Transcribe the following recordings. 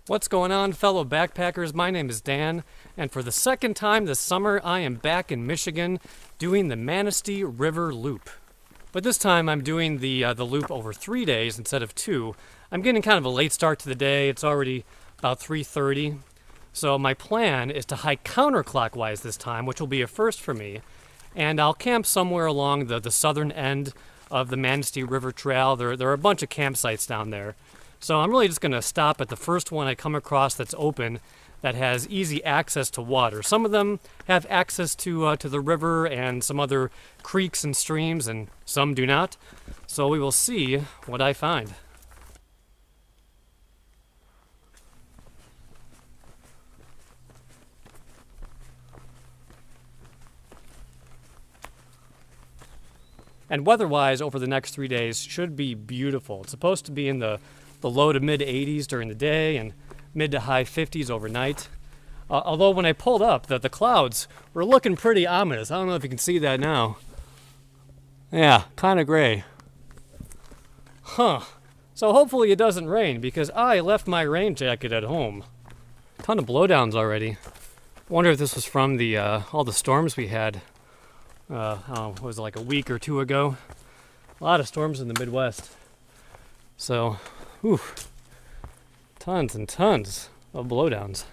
What's going on, fellow backpackers? My name is Dan, and for the second time this summer, I am back in Michigan doing the Manistee River Loop. But this time I'm doing the loop over 3 days instead of 2. I'm getting kind of a late start to the day. It's already about 3:30. So my plan is to hike counterclockwise this time, which will be a first for me. And I'll camp somewhere along the southern end of the Manistee River Trail. There are a bunch of campsites down there. So I'm really just going to stop at the first one I come across that's open, that has easy access to water. Some of them have access to the river and some other creeks and streams, and some do not. So we will see what I find. And weather-wise, over the next 3 days, should be beautiful. It's supposed to be in the low to mid 80s during the day and mid to high 50s overnight. Although when I pulled up, the clouds were looking pretty ominous. I don't know if you can see that now. Yeah, kind of gray. Huh. So hopefully it doesn't rain, because I left my rain jacket at home. Ton of blowdowns already. Wonder if this was from the all the storms we had. What was it, like a week or two ago? A lot of storms in the Midwest. So, whew, tons and tons of blowdowns.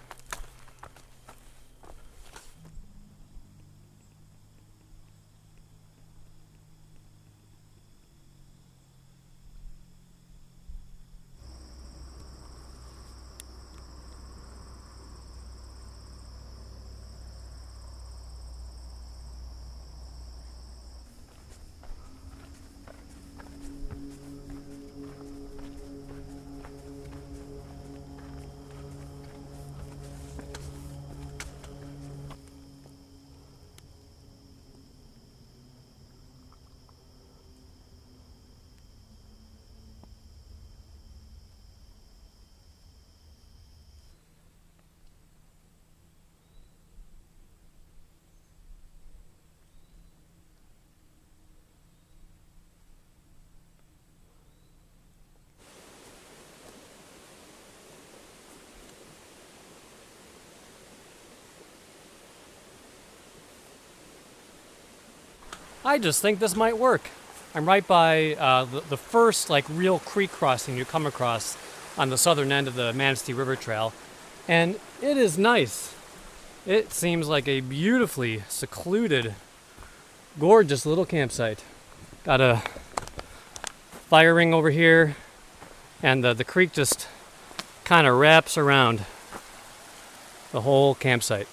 I just think this might work. I'm right by the first real creek crossing you come across on the southern end of the Manistee River Trail, and it is nice. It seems like a beautifully secluded, gorgeous little campsite. Got a fire ring over here, and the creek just kind of wraps around the whole campsite.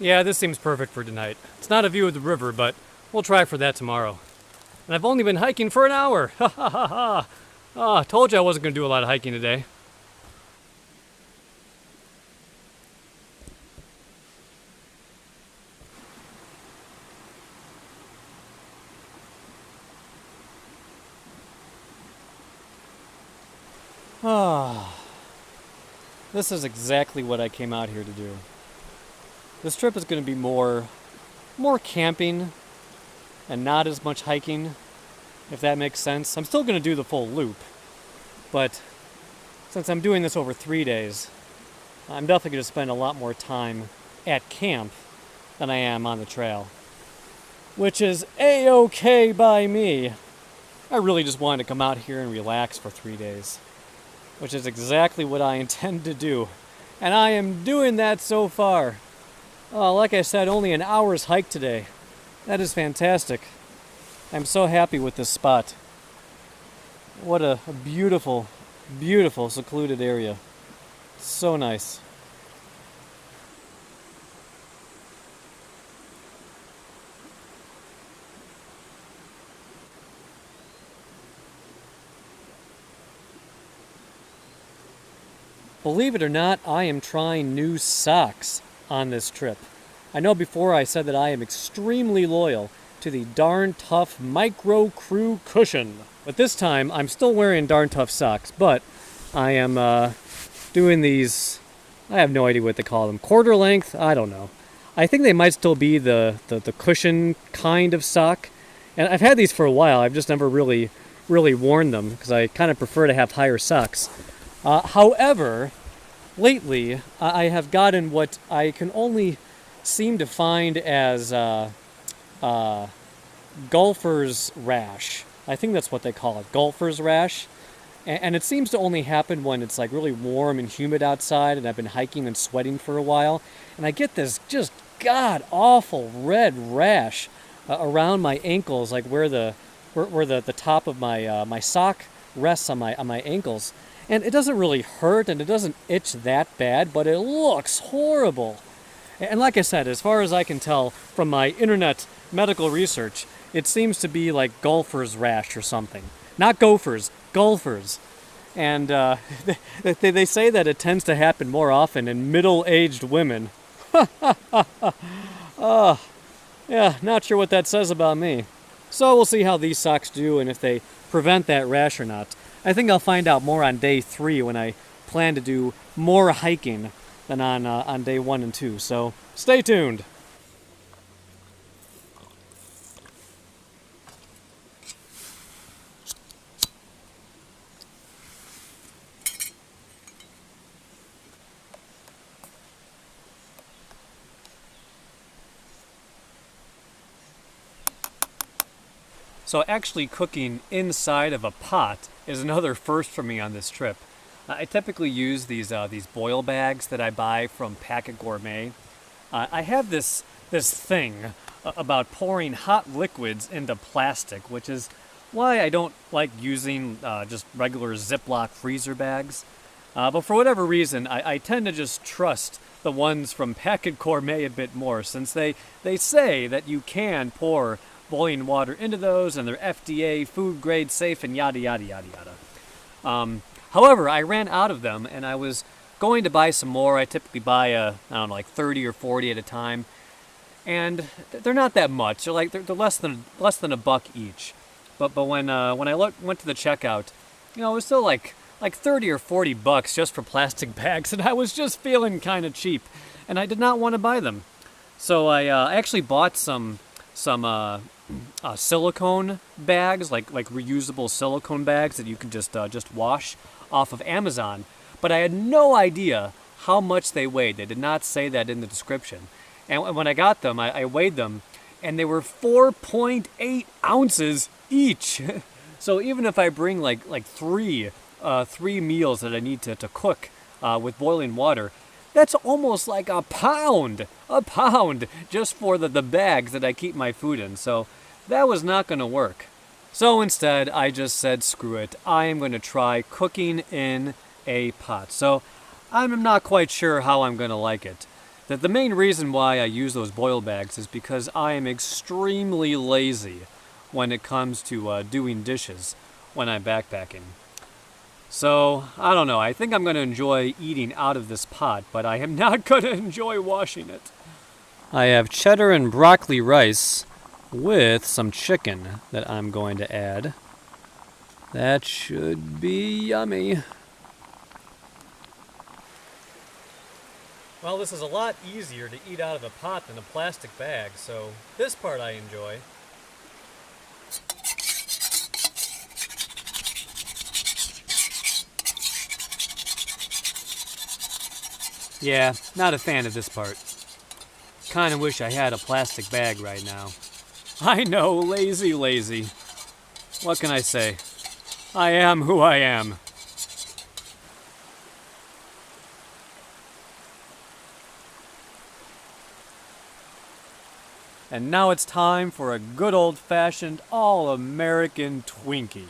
Yeah, this seems perfect for tonight. It's not a view of the river, but we'll try for that tomorrow. And I've only been hiking for an hour. Ha ha ha ha. Oh, told you I wasn't going to do a lot of hiking today. Ah, this is exactly what I came out here to do. This trip is going to be more camping and not as much hiking, if that makes sense. I'm still going to do the full loop, but since I'm doing this over 3 days, I'm definitely going to spend a lot more time at camp than I am on the trail, which is A-okay by me. I really just wanted to come out here and relax for 3 days, which is exactly what I intend to do, and I am doing that so far. Like I said, only an hour's hike today. That is fantastic. I'm so happy with this spot. What a beautiful, beautiful secluded area. So nice. Believe it or not, I am trying new socks on this trip. I know before I said that I am extremely loyal to the Darn Tough Micro Crew Cushion. But this time, I'm still wearing Darn Tough socks, but I am doing these, I have no idea what they call them, quarter length, I don't know. I think they might still be the cushion kind of sock. And I've had these for a while, I've just never really worn them, because I kind of prefer to have higher socks. However, lately I have gotten what I can only seem to find as golfer's rash. I think that's what they call it, golfer's rash. And it seems to only happen when it's like really warm and humid outside and I've been hiking and sweating for a while. And I get this just god awful red rash around my ankles, like where the top of my sock rests on my ankles. And it doesn't really hurt and it doesn't itch that bad, but it looks horrible. And like I said, as far as I can tell from my internet medical research, it seems to be like golfer's rash or something. Not gophers, golfers. And they say that it tends to happen more often in middle-aged women. Yeah, not sure what that says about me. So we'll see how these socks do and if they prevent that rash or not. I think I'll find out more on day 3 when I plan to do more hiking than on day 1 and 2. So stay tuned. So actually cooking inside of a pot is another first for me on this trip. I typically use these boil bags that I buy from Packet Gourmet. I have this thing about pouring hot liquids into plastic, which is why I don't like using just regular Ziploc freezer bags. But for whatever reason, I tend to just trust the ones from Packet Gourmet a bit more, since they say that you can pour boiling water into those, and they're FDA, food grade, safe, and yada yada yada yada. However, I ran out of them, and I was going to buy some more. I typically buy I don't know, like 30 or 40 at a time, and they're not that much. They're less than $1 each. But when I went to the checkout, it was still like 30 or 40 bucks just for plastic bags, and I was just feeling kind of cheap, and I did not want to buy them. So I actually bought some silicone bags, like reusable silicone bags that you can just wash off of Amazon. But I had no idea how much they weighed. They did not say that in the description. And when I got them, I weighed them, and they were 4.8 ounces each. So even if I bring like three meals that I need to cook with boiling water, that's almost like a pound just for the bags that I keep my food in. So that was not going to work. So instead, I just said, screw it. I am going to try cooking in a pot. So I'm not quite sure how I'm going to like it. The main reason why I use those boil bags is because I am extremely lazy when it comes to doing dishes when I'm backpacking. So, I don't know. I think I'm going to enjoy eating out of this pot, but I am not going to enjoy washing it. I have cheddar and broccoli rice with some chicken that I'm going to add. That should be yummy. Well, this is a lot easier to eat out of a pot than a plastic bag, so this part I enjoy. Yeah, not a fan of this part. Kinda wish I had a plastic bag right now. I know, lazy. What can I say? I am who I am. And now it's time for a good old-fashioned, all-American Twinkie.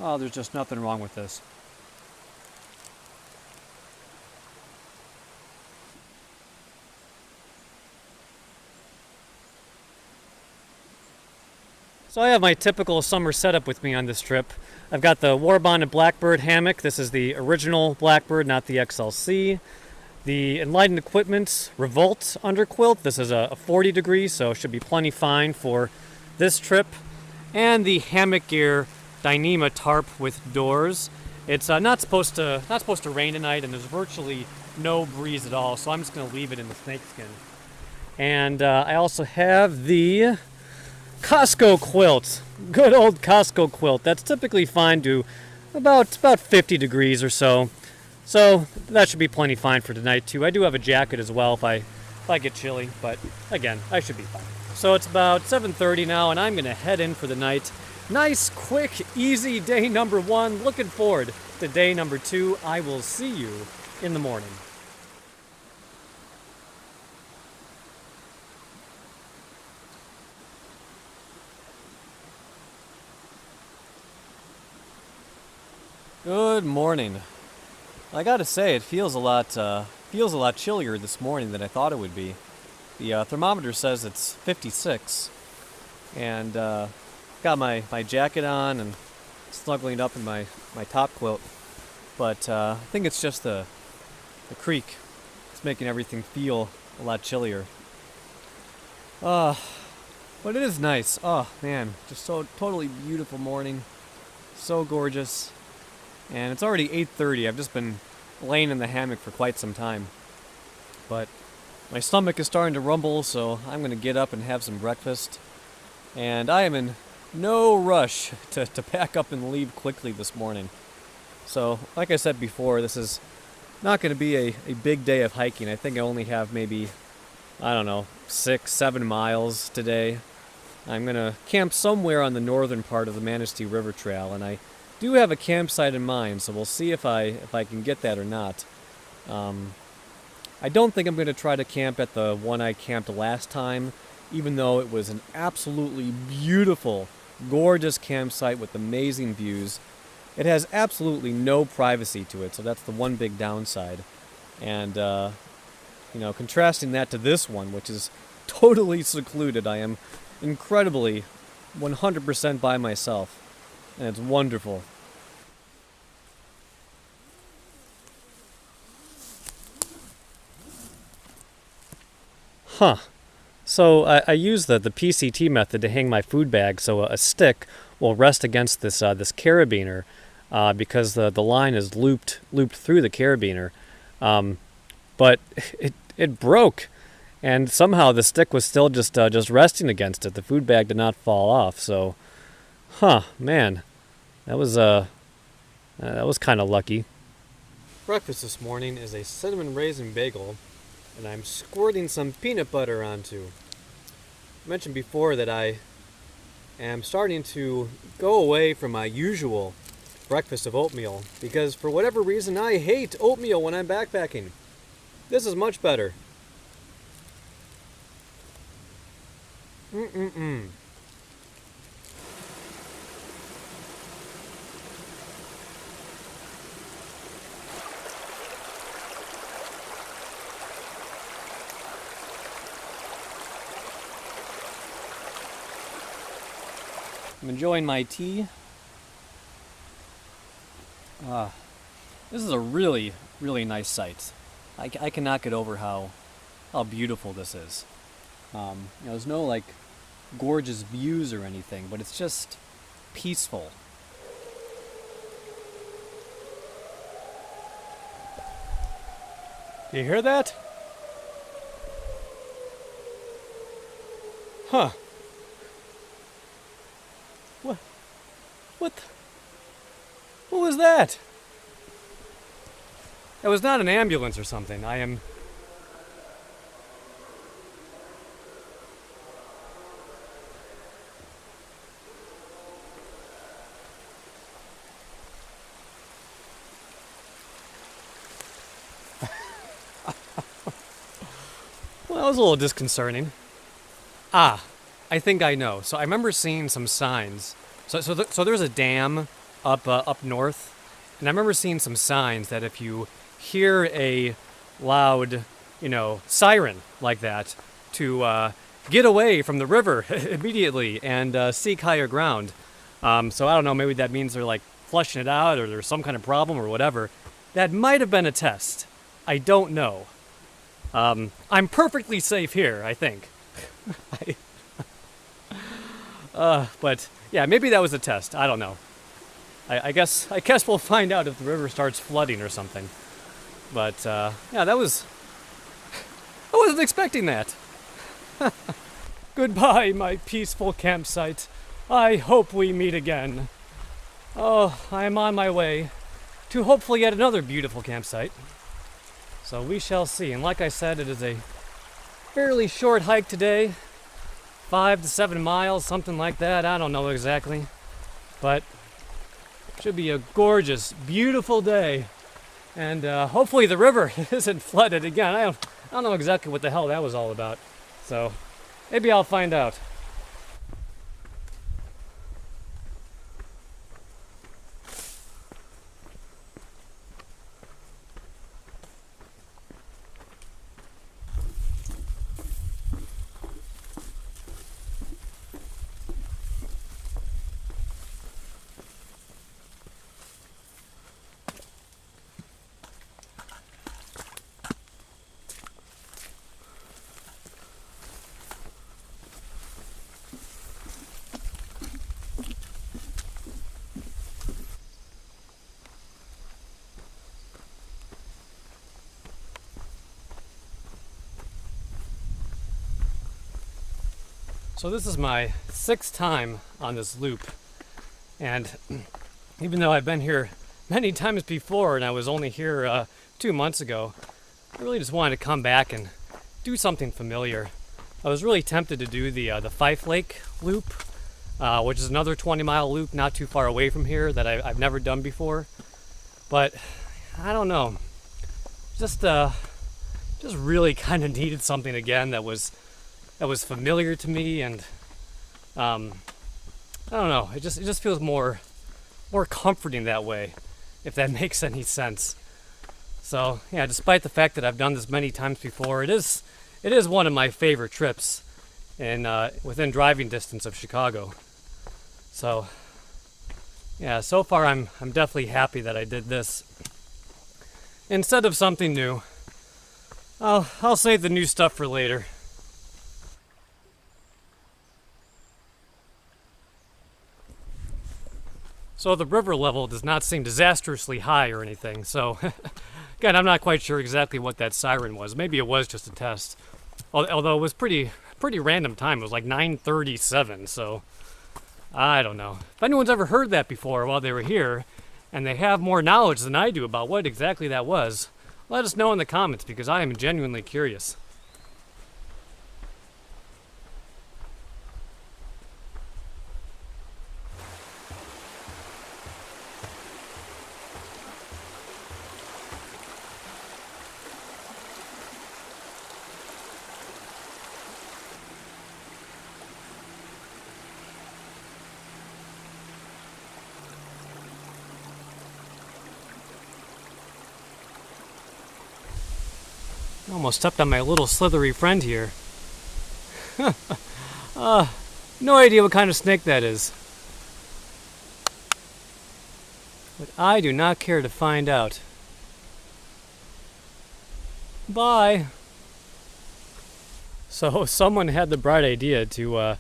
Oh, there's just nothing wrong with this. So I have my typical summer setup with me on this trip. I've got the Warbonnet Blackbird hammock. This is the original Blackbird, not the XLC. The Enlightened Equipment Revolt underquilt. This is a 40 degree, so it should be plenty fine for this trip. And the Hammock Gear Dyneema tarp with doors. It's not supposed to rain tonight, and there's virtually no breeze at all, so I'm just going to leave it in the snakeskin. And I also have the Costco quilt. Good old Costco quilt. That's typically fine to about 50 degrees or so. So that should be plenty fine for tonight too. I do have a jacket as well if I get chilly, but again, I should be fine. So it's about 7:30 now, and I'm gonna head in for the night. Nice, quick, easy day number 1. Looking forward to day number 2. I will see you in the morning. Good morning. I gotta say, it feels a lot chillier this morning than I thought it would be. The thermometer says it's 56, and got my jacket on and snuggling up in my top quilt. But I think it's just the creek. It's making everything feel a lot chillier. But it is nice. Oh man, just so totally beautiful morning. So gorgeous. And it's already 8:30. I've just been laying in the hammock for quite some time. But my stomach is starting to rumble, so I'm going to get up and have some breakfast. And I am in no rush to pack up and leave quickly this morning. So, like I said before, this is not going to be a big day of hiking. I think I only have maybe, 6-7 miles today. I'm going to camp somewhere on the northern part of the Manistee River Trail, and I do have a campsite in mind, so we'll see if I can get that or not. I don't think I'm going to try to camp at the one I camped last time, even though it was an absolutely beautiful, gorgeous campsite with amazing views. It has absolutely no privacy to it, so that's the one big downside. And, contrasting that to this one, which is totally secluded, I am incredibly 100% by myself, and it's wonderful. Huh. So I use the PCT method to hang my food bag so a stick will rest against this carabiner because the line is looped through the carabiner. But it broke, and somehow the stick was still just resting against it. The food bag did not fall off. So, man, that was kind of lucky. Breakfast this morning is a cinnamon raisin bagel, and I'm squirting some peanut butter onto. I mentioned before that I am starting to go away from my usual breakfast of oatmeal because for whatever reason I hate oatmeal when I'm backpacking. This is much better. I'm enjoying my tea. This is a really, really nice site. I cannot get over how beautiful this is. There's no gorgeous views or anything, but it's just peaceful. Do you hear that? Huh. What was that? It was not an ambulance or something. I am... Well, that was a little disconcerting. I think I know. So I remember seeing some signs. So there's a dam up north, and I remember seeing some signs that if you hear a loud, siren like that, to get away from the river immediately and seek higher ground. So I don't know, maybe that means they're flushing it out or there's some kind of problem or whatever. That might have been a test. I don't know. I'm perfectly safe here, I think. But yeah, maybe that was a test. I don't know. I guess we'll find out if the river starts flooding or something. But yeah, I wasn't expecting that. Goodbye, my peaceful campsite. I hope we meet again. Oh, I am on my way to hopefully yet another beautiful campsite. So we shall see. And like I said, it is a fairly short hike today. 5 to 7 miles, something like that. I don't know exactly. But it should be a gorgeous, beautiful day. And hopefully the river isn't flooded again. I don't know exactly what the hell that was all about. So maybe I'll find out. So this is my 6th time on this loop, and even though I've been here many times before and I was only here 2 months ago, I really just wanted to come back and do something familiar. I was really tempted to do the Fife Lake loop, which is another 20-mile loop not too far away from here that I've never done before, but I don't know, just really kind of needed something again that was familiar to me, and I don't know, it just feels more comforting that way, if that makes any sense. So yeah, despite the fact that I've done this many times before, it is one of my favorite trips in within driving distance of Chicago. So yeah, so far I'm definitely happy that I did this instead of something new. I'll save the new stuff for later. So the river level does not seem disastrously high or anything, so again, I'm not quite sure exactly what that siren was. Maybe it was just a test. Although it was pretty random time. It was like 9:37, so I don't know. If anyone's ever heard that before while they were here, and they have more knowledge than I do about what exactly that was, let us know in the comments, because I am genuinely curious. Almost stepped on my little slithery friend here. No idea what kind of snake that is. But I do not care to find out. Bye! So someone had the bright idea to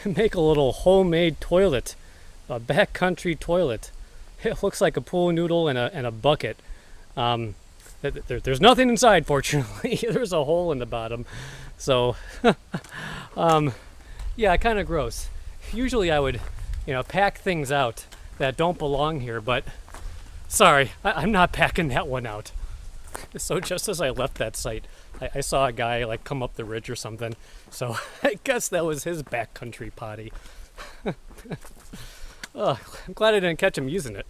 make a little homemade toilet. A backcountry toilet. It looks like a pool noodle and a bucket. There's nothing inside, fortunately. There's a hole in the bottom. So, yeah, kind of gross. Usually I would, pack things out that don't belong here, but sorry, I'm not packing that one out. So just as I left that site, I saw a guy come up the ridge or something. So I guess that was his backcountry potty. Oh, I'm glad I didn't catch him using it.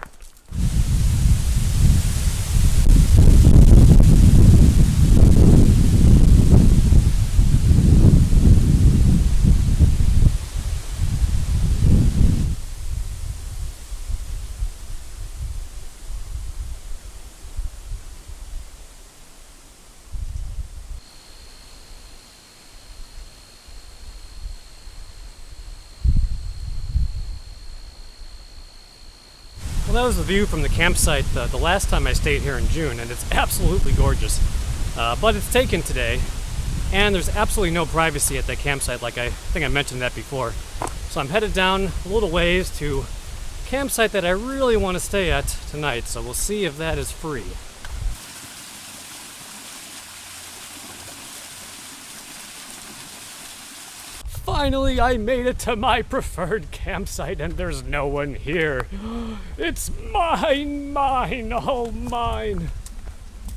Well, that was the view from the campsite the last time I stayed here in June, and it's absolutely gorgeous. But it's taken today, and there's absolutely no privacy at that campsite, like I think I mentioned that before. So I'm headed down a little ways to a campsite that I really want to stay at tonight, so we'll see if that is free. Finally, I made it to my preferred campsite, and there's no one here. It's mine, all mine.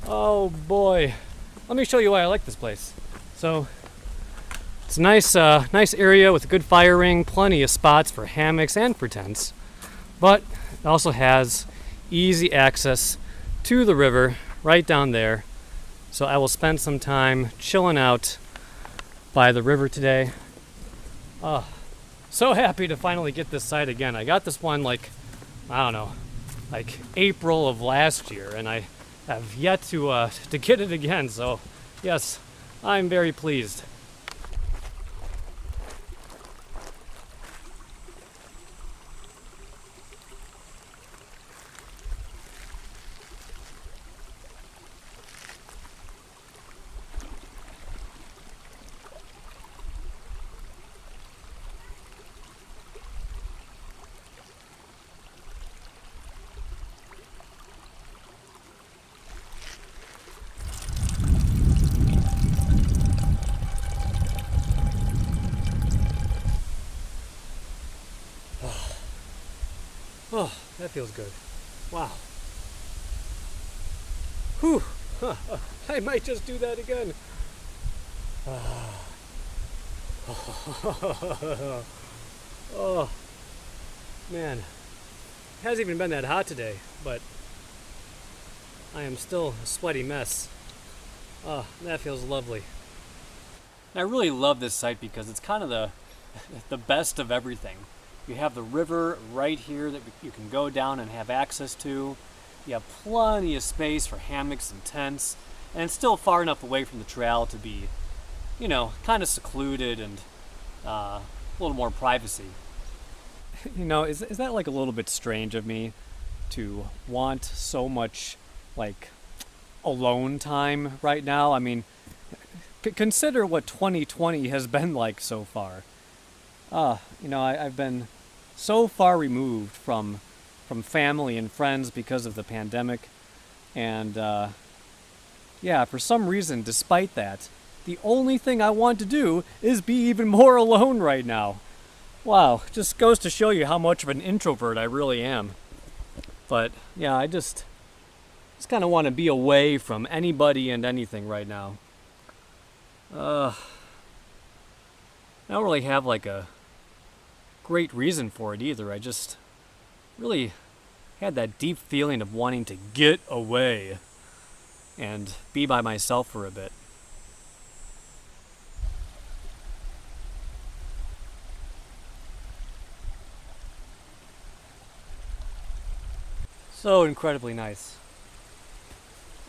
Oh boy. Let me show you why I like this place. So, it's a nice area with a good fire ring, plenty of spots for hammocks and for tents. But it also has easy access to the river right down there. So I will spend some time chilling out by the river today. So happy to finally get this site again. I got this one like April of last year, and I have yet to get it again. So yes, I'm very pleased. Oh, that feels good. Wow. Whew. I might just do that again. Oh, man. It hasn't even been that hot today, but I am still a sweaty mess. Oh, that feels lovely. I really love this site because it's kind of the best of everything. You have the river right here that you can go down and have access to. You have plenty of space for hammocks and tents, and it's still far enough away from the trail to be, kind of secluded and a little more privacy. Is that like a little bit strange of me to want so much like alone time right now? I mean, consider what 2020 has been like so far. I've been so far removed from family and friends because of the pandemic. And, for some reason, despite that, the only thing I want to do is be even more alone right now. Wow, just goes to show you how much of an introvert I really am. But, yeah, I just kind of want to be away from anybody and anything right now. I don't really have like a great reason for it either. I just really had that deep feeling of wanting to get away and be by myself for a bit. So incredibly nice.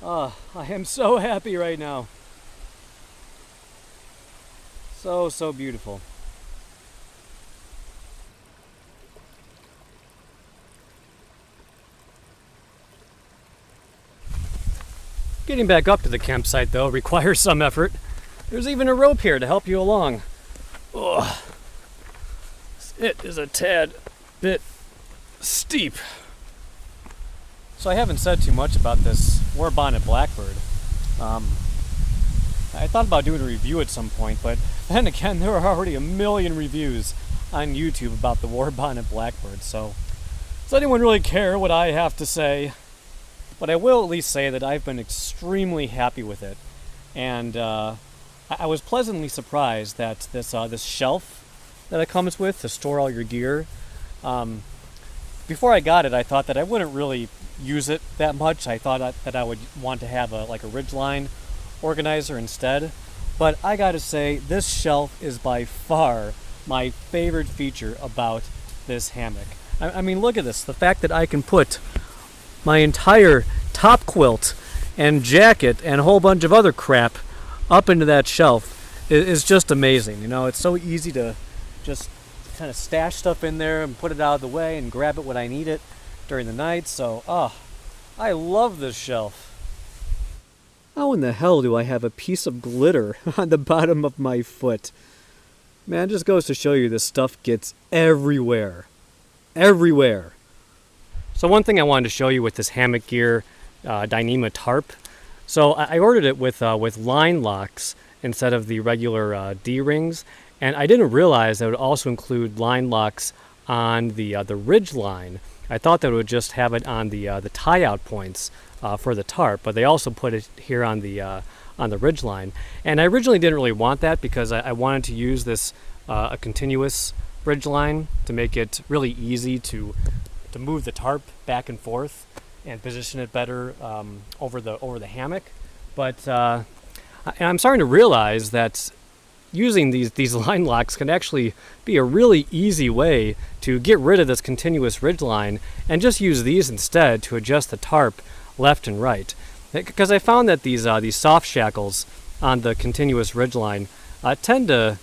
I am so happy right now. So beautiful. Getting back up to the campsite, though, requires some effort. There's even a rope here to help you along. Ugh. It is a tad bit steep. So I haven't said too much about this war-bonnet blackbird. I thought about doing a review at some point, but then again, there are already a million reviews on YouTube about the war-bonnet blackbird, so does anyone really care what I have to say? But I will at least say that I've been extremely happy with it, and I was pleasantly surprised that this shelf that it comes with to store all your gear. Before I got it, I thought that I wouldn't really use it that much. I thought that I would want to have a ridgeline organizer instead. But I gotta say, this shelf is by far my favorite feature about this hammock. I mean, look at this. The fact that I can put my entire top quilt and jacket and a whole bunch of other crap up into that shelf is just amazing. It's so easy to just kind of stash stuff in there and put it out of the way and grab it when I need it during the night. So, I love this shelf. How in the hell do I have a piece of glitter on the bottom of my foot? Man, it just goes to show you this stuff gets everywhere. Everywhere. So one thing I wanted to show you with this hammock gear, Dyneema tarp. So I ordered it with line locks instead of the regular D-rings. And I didn't realize that it would also include line locks on the ridge line. I thought that it would just have it on the tie-out points for the tarp, but they also put it here on the ridge line. And I originally didn't really want that because I wanted to use this a continuous ridge line to make it really easy to move the tarp back and forth and position it better over the hammock. But and I'm starting to realize that using these line locks can actually be a really easy way to get rid of this continuous ridge line and just use these instead to adjust the tarp left and right. Because I found that these soft shackles on the continuous ridge line tend to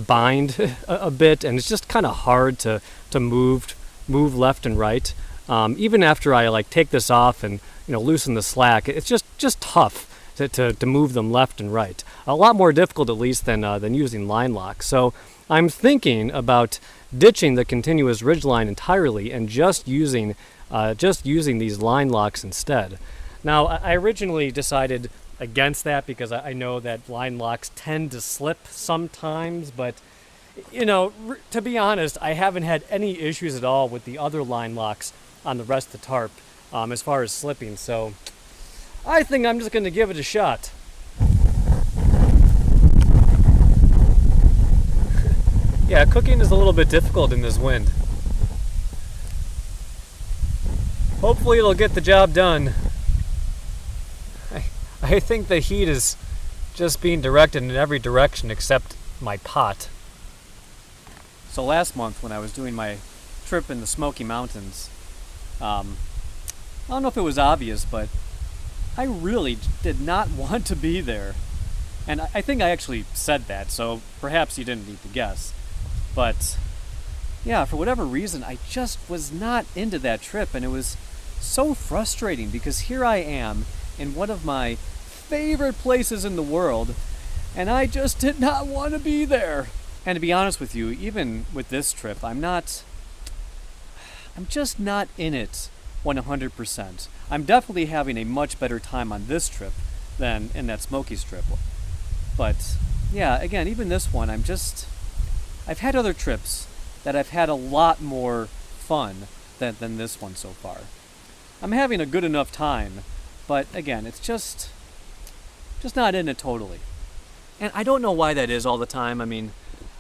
bind a bit, and it's just kind of hard to move left and right. Even after I like take this off and loosen the slack, it's just tough to move them left and right. A lot more difficult, at least, than using line locks. So I'm thinking about ditching the continuous ridge line entirely and just using these line locks instead. Now, I originally decided against that because I know that line locks tend to slip sometimes, but to be honest, I haven't had any issues at all with the other line locks on the rest of the tarp as far as slipping. So I think I'm just going to give it a shot. Yeah, cooking is a little bit difficult in this wind. Hopefully it'll get the job done. I think the heat is just being directed in every direction except my pot. So last month when I was doing my trip in the Smoky Mountains, I don't know if it was obvious, but I really did not want to be there. And I think I actually said that, so perhaps you didn't need to guess. But yeah, for whatever reason, I just was not into that trip, and it was so frustrating because here I am in one of my favorite places in the world, and I just did not want to be there. And to be honest with you, even with this trip, I'm just not in it 100%. I'm definitely having a much better time on this trip than in that Smokies trip. But yeah, again, even this one, I've had other trips that I've had a lot more fun than this one so far. I'm having a good enough time, but again, it's just not in it totally. And I don't know why that is all the time. I mean,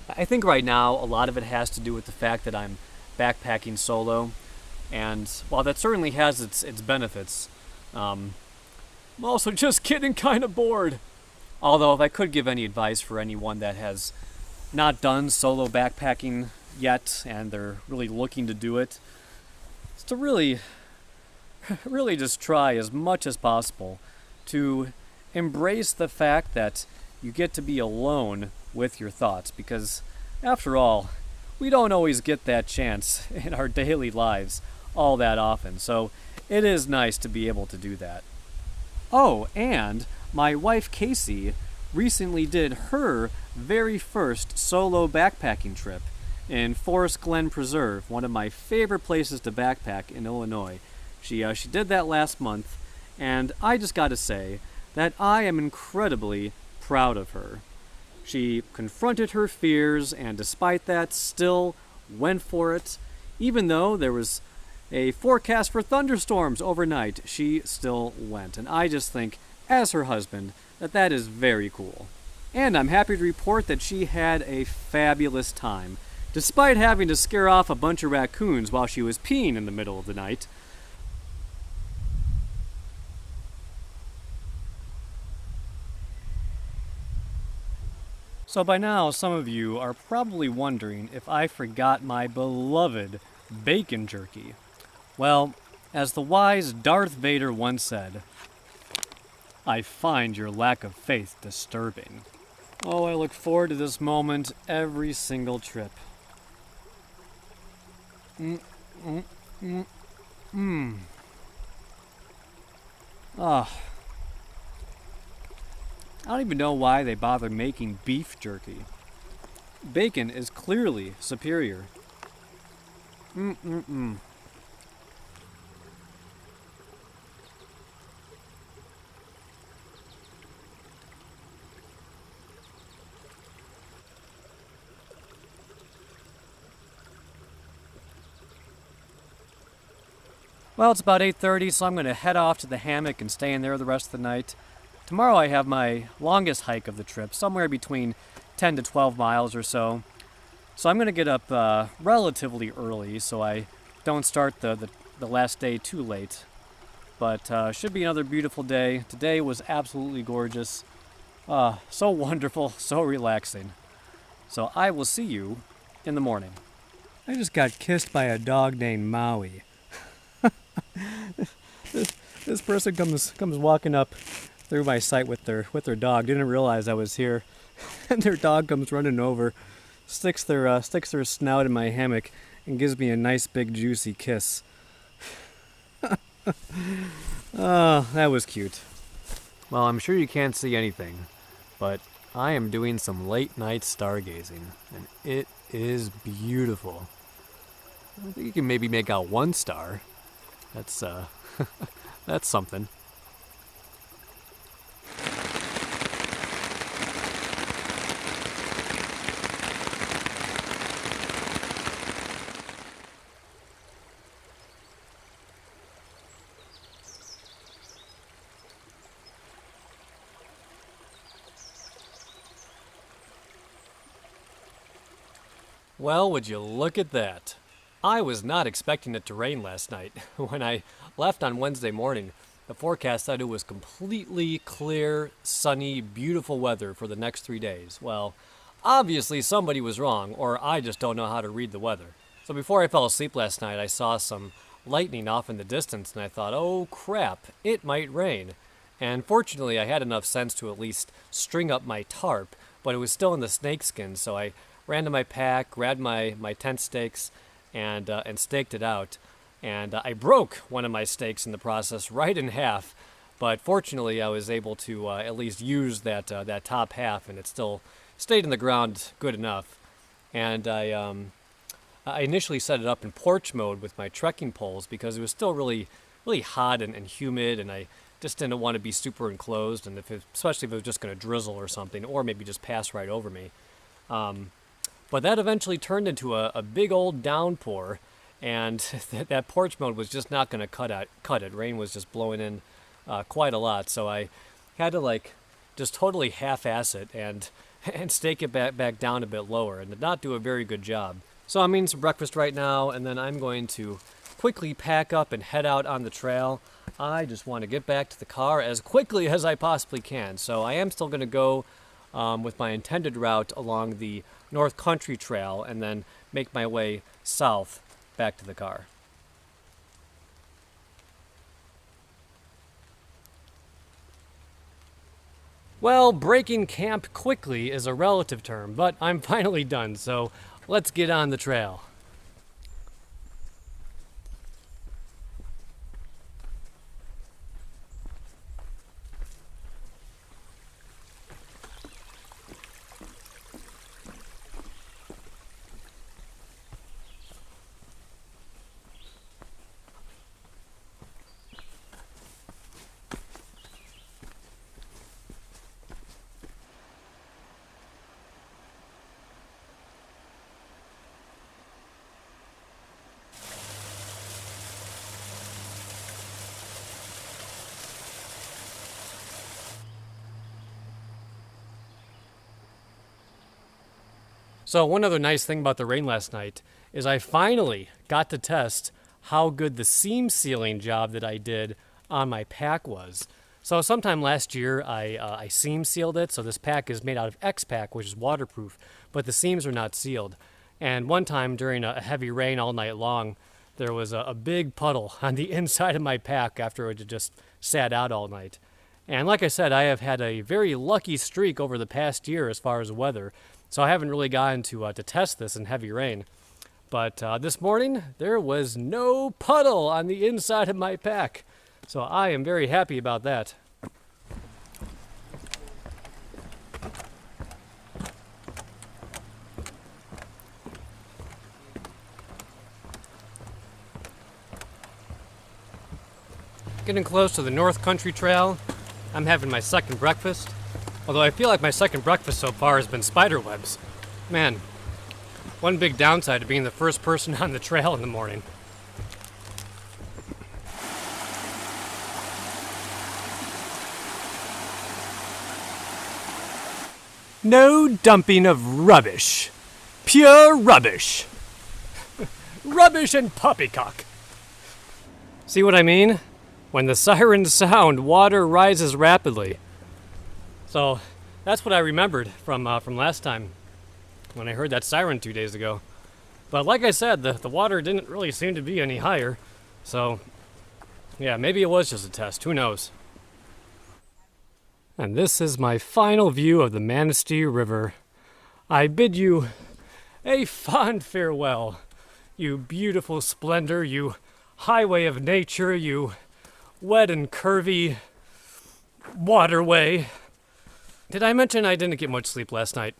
I think right now a lot of it has to do with the fact that I'm backpacking solo, and while that certainly has its benefits, I'm also just getting kind of bored. Although if I could give any advice for anyone that has not done solo backpacking yet and they're really looking to do it, it's to really just try as much as possible to embrace the fact that you get to be alone with your thoughts, because after all, we don't always get that chance in our daily lives all that often, so it is nice to be able to do that. Oh, and my wife Casey recently did her very first solo backpacking trip in Forest Glen Preserve, one of my favorite places to backpack in Illinois. She did that last month, and I just got to say that I am incredibly proud of her. She confronted her fears, and despite that, still went for it. Even though there was a forecast for thunderstorms overnight, she still went. And I just think, as her husband, that is very cool. And I'm happy to report that she had a fabulous time, despite having to scare off a bunch of raccoons while she was peeing in the middle of the night. So by now, some of you are probably wondering if I forgot my beloved bacon jerky. Well, as the wise Darth Vader once said, I find your lack of faith disturbing. Oh, I look forward to this moment every single trip. Ah. I don't even know why they bother making beef jerky. Bacon is clearly superior. Well, it's about 8:30, so I'm going to head off to the hammock and stay in there the rest of the night. Tomorrow I have my longest hike of the trip, somewhere between 10 to 12 miles or so. So I'm going to get up relatively early so I don't start the last day too late. But should be another beautiful day. Today was absolutely gorgeous. So wonderful, so relaxing. So I will see you in the morning. I just got kissed by a dog named Maui. This person comes walking up through my site with their dog. Didn't realize I was here, and their dog comes running over, sticks their snout in my hammock, and gives me a nice big juicy kiss. Oh, that was cute. Well, I'm sure you can't see anything, but I am doing some late night stargazing, and it is beautiful. I think you can maybe make out one star. That's that's something. Well, would you look at that? I was not expecting it to rain last night. When I left on Wednesday morning, the forecast said it was completely clear, sunny, beautiful weather for the next 3 days. Well, obviously somebody was wrong, or I just don't know how to read the weather. So before I fell asleep last night, I saw some lightning off in the distance, and I thought, oh crap, it might rain. And fortunately, I had enough sense to at least string up my tarp, but it was still in the snakeskin, so I ran to my pack, grabbed my tent stakes, and staked it out. And I broke one of my stakes in the process, right in half. But fortunately, I was able to at least use that top half, and it still stayed in the ground good enough. And I initially set it up in porch mode with my trekking poles because it was still really hot and humid, and I just didn't want to be super enclosed, and especially if it was just going to drizzle or something, or maybe just pass right over me. But that eventually turned into a big old downpour, and that porch mode was just not going to cut it. Rain was just blowing in quite a lot, so I had to just totally half-ass it and stake it back down a bit lower, and did not do a very good job. So I'm eating some breakfast right now, and then I'm going to quickly pack up and head out on the trail. I just want to get back to the car as quickly as I possibly can. So I am still going to go with my intended route along the North Country Trail and then make my way south back to the car. Well, breaking camp quickly is a relative term, but I'm finally done, so let's get on the trail. So one other nice thing about the rain last night is I finally got to test how good the seam sealing job that I did on my pack was. So sometime last year I seam sealed it. So this pack is made out of X-Pack, which is waterproof, but the seams are not sealed. And one time during a heavy rain all night long, there was a big puddle on the inside of my pack after it had just sat out all night. And like I said, I have had a very lucky streak over the past year as far as weather. So I haven't really gotten to test this in heavy rain. But this morning, there was no puddle on the inside of my pack. So I am very happy about that. Getting close to the North Country Trail. I'm having my second breakfast. Although I feel like my second breakfast so far has been spider webs. Man, one big downside to being the first person on the trail in the morning. No dumping of rubbish. Pure rubbish. Rubbish and poppycock. See what I mean? When the sirens sound, water rises rapidly. So that's what I remembered from last time when I heard that siren 2 days ago. But like I said, the water didn't really seem to be any higher. So yeah, maybe it was just a test. Who knows? And this is my final view of the Manistee River. I bid you a fond farewell, you beautiful splendor, you highway of nature, you wet and curvy waterway. Did I mention I didn't get much sleep last night?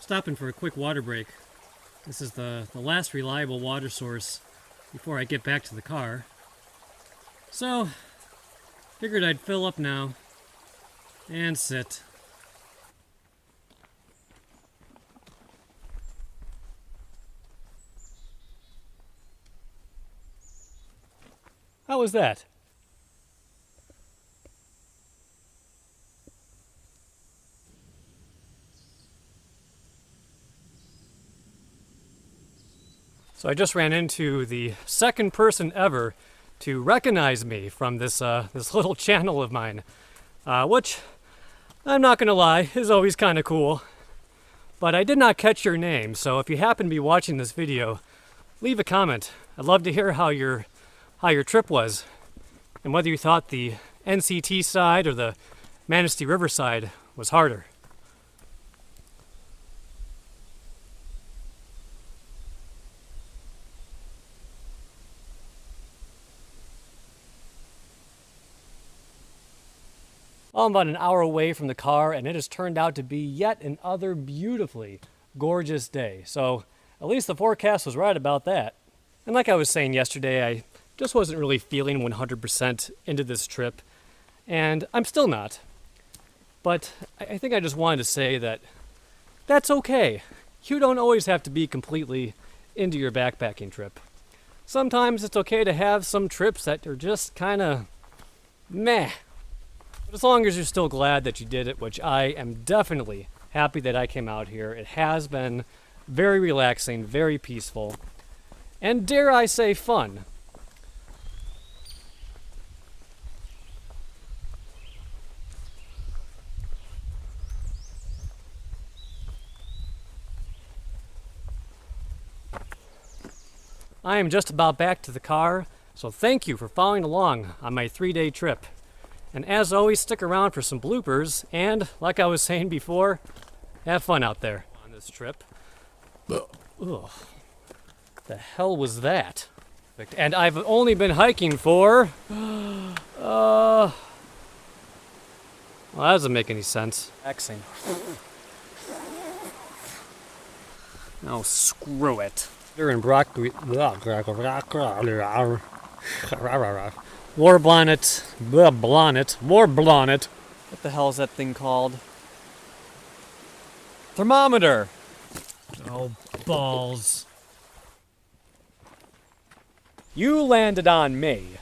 Stopping for a quick water break. This is the last reliable water source before I get back to the car. So, figured I'd fill up now and sit. How was that? So I just ran into the second person ever to recognize me from this this little channel of mine, which I'm not gonna lie is always kind of cool. But I did not catch your name, so if you happen to be watching this video, leave a comment. I'd love to hear how your trip was, and whether you thought the NCT side or the Manistee River side was harder. Well, I'm about an hour away from the car, and it has turned out to be yet another beautifully gorgeous day. So at least the forecast was right about that. And like I was saying yesterday, I just wasn't really feeling 100% into this trip, and I'm still not. But I think I just wanted to say that that's okay. You don't always have to be completely into your backpacking trip. Sometimes it's okay to have some trips that are just kind of meh. But as long as you're still glad that you did it, which I am definitely happy that I came out here. It has been very relaxing, very peaceful, and dare I say fun. I am just about back to the car, so thank you for following along on my 3-day trip. And as always, stick around for some bloopers, and like I was saying before, have fun out there on this trip. Ugh. The hell was that? And I've only been hiking for... well, that doesn't make any sense. Xing. Oh, screw it. They're in broccoli... War bonnet. War bonnet. What the hell is that thing called? Thermometer. Oh, balls. You landed on me.